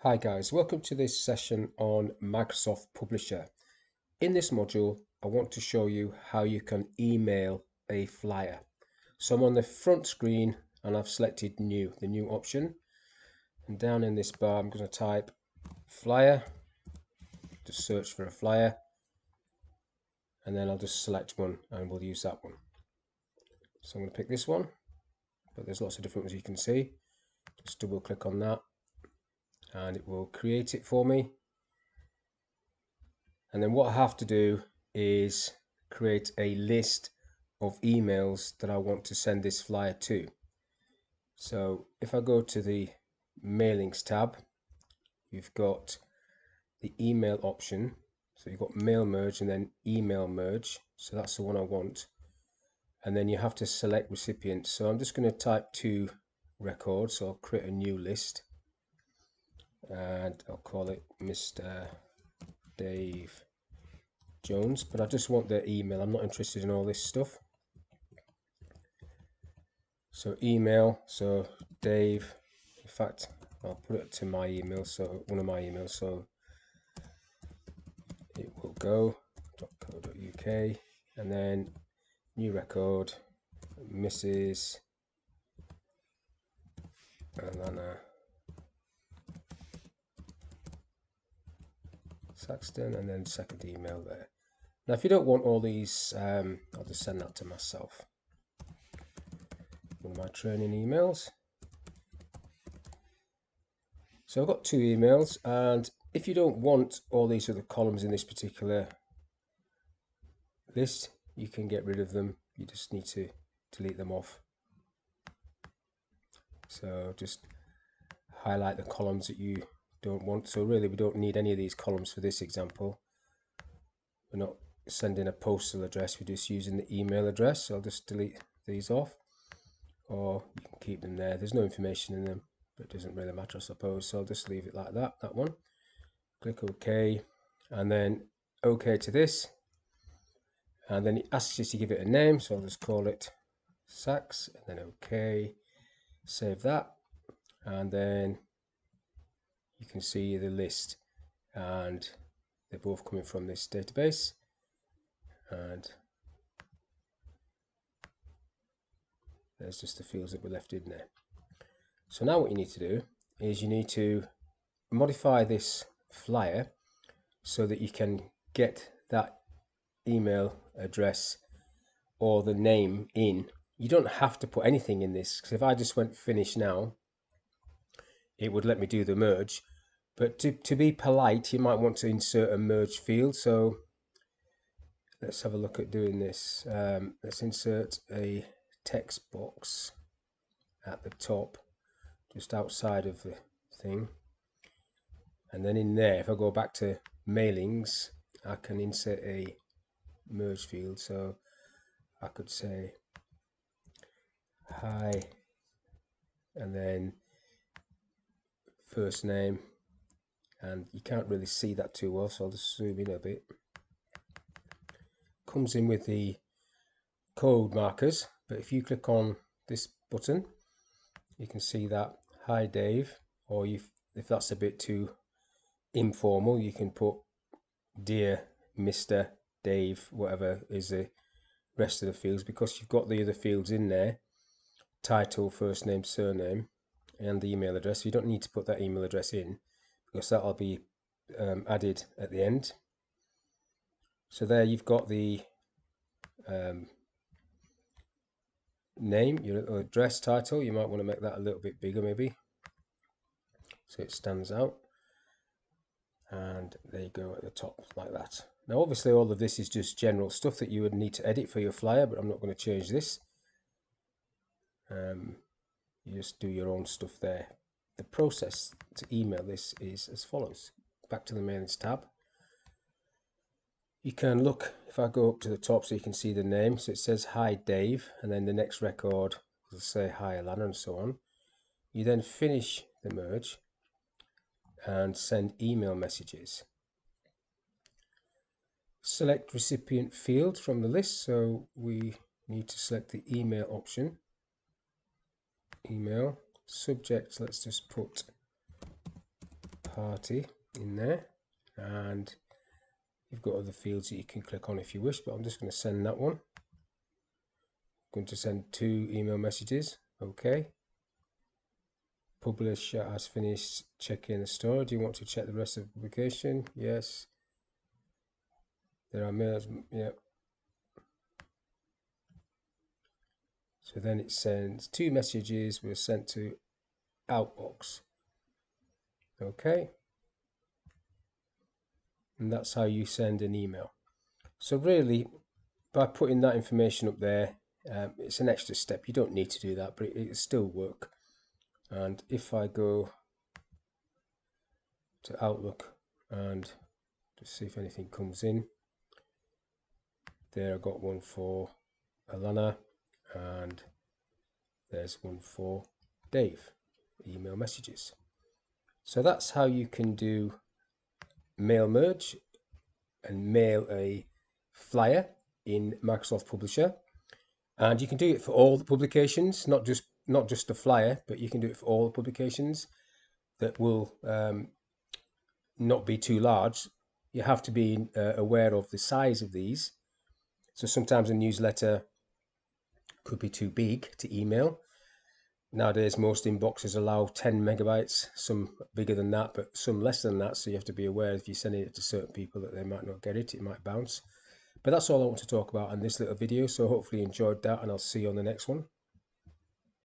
Hi guys, welcome to this session on Microsoft Publisher. In this module, I want to show you how you can email a flyer. So I'm on the front screen and I've selected the new option. And down in this bar, I'm going to type flyer, just search for a flyer. And then I'll just select one and we'll use that one. So I'm going to pick this one, but there's lots of different ones you can see. Just double click on that and it will create it for me. And then what I have to do is create a list of emails that I want to send this flyer to. So if I go to the mailings tab, you've got the email option. So you've got mail merge and then email merge. So that's the one I want. And then you have to select recipient. So I'm just going to type to record. So I'll create a new list and I'll call it Mr. Dave Jones, but I just want their email. I'm not interested in all this stuff. So email, so Dave, in fact, I'll put it to my email, so one of my emails, so it will go.co.uk, and then new record, Mrs. Alana Saxton, and then second email there. Now, if you don't want all these, I'll just send that to myself. One of my training emails. So I've got two emails, and if you don't want all these other columns in this particular list, you can get rid of them. You just need to delete them off. So just highlight the columns that you don't want. So really we don't need any of these columns for this example. We're not sending a postal address, we're just using the email address. So I'll just delete these off, or you can keep them there. There's no information in them, but it doesn't really matter, I suppose. So I'll just leave it like that one. Click OK, and then OK to this. And then it asks you to give it a name, so I'll just call it Sax, and then OK, save that, and then you can see the list, and they're both coming from this database, and there's just the fields that were left in there. So now what you need to do is you need to modify this flyer so that you can get that email address or the name in. You don't have to put anything in this, because if I just went finish now, it would let me do the merge. But to be polite, you might want to insert a merge field. So let's have a look at doing this. Let's insert a text box at the top, just outside of the thing. And then in there, if I go back to mailings, I can insert a merge field. So I could say hi, and then first name, and you can't really see that too well, so I'll just zoom in a bit. Comes in with the code markers, but if you click on this button, you can see that hi Dave, or if that's a bit too informal, you can put dear Mr. Dave, whatever is the rest of the fields, because you've got the other fields in there, title, first name, surname, and the email address. You don't need to put that email address in, because that'll be added at the end. So there you've got the name, your address, title. You might want to make that a little bit bigger maybe, so it stands out. And there you go at the top like that. Now obviously all of this is just general stuff that you would need to edit for your flyer, but I'm not going to change this. You just do your own stuff there. The process to email this is as follows. Back to the mailings tab. You can look, if I go up to the top so you can see the name, so it says hi Dave, and then the next record will say hi Alana, and so on. You then finish the merge and send email messages. Select recipient field from the list, so we need to select the email option. Email subject, let's just put party in there, and you've got other fields that you can click on if you wish, but I'm just going to send that one. I'm going to send 2 email messages. Okay. Publisher has finished checking the store. Do you want to check the rest of the publication? Yes. There are mails. Yeah. So then it sends 2 messages were sent to Outbox. Okay. And that's how you send an email. So really, by putting that information up there, it's an extra step. You don't need to do that, but it still work. And if I go to Outlook and just see if anything comes in, there I got one for Alana, and there's one for Dave, email messages. So that's how you can do mail merge and mail a flyer in Microsoft Publisher. And you can do it for all the publications, not just a flyer, but you can do it for all the publications that will not be too large. You have to be aware of the size of these. So sometimes a newsletter could be too big to email. Nowadays, most inboxes allow 10 megabytes, some bigger than that, but some less than that. So you have to be aware if you're sending it to certain people that they might not get it, it might bounce. But that's all I want to talk about in this little video. So hopefully you enjoyed that, and I'll see you on the next one.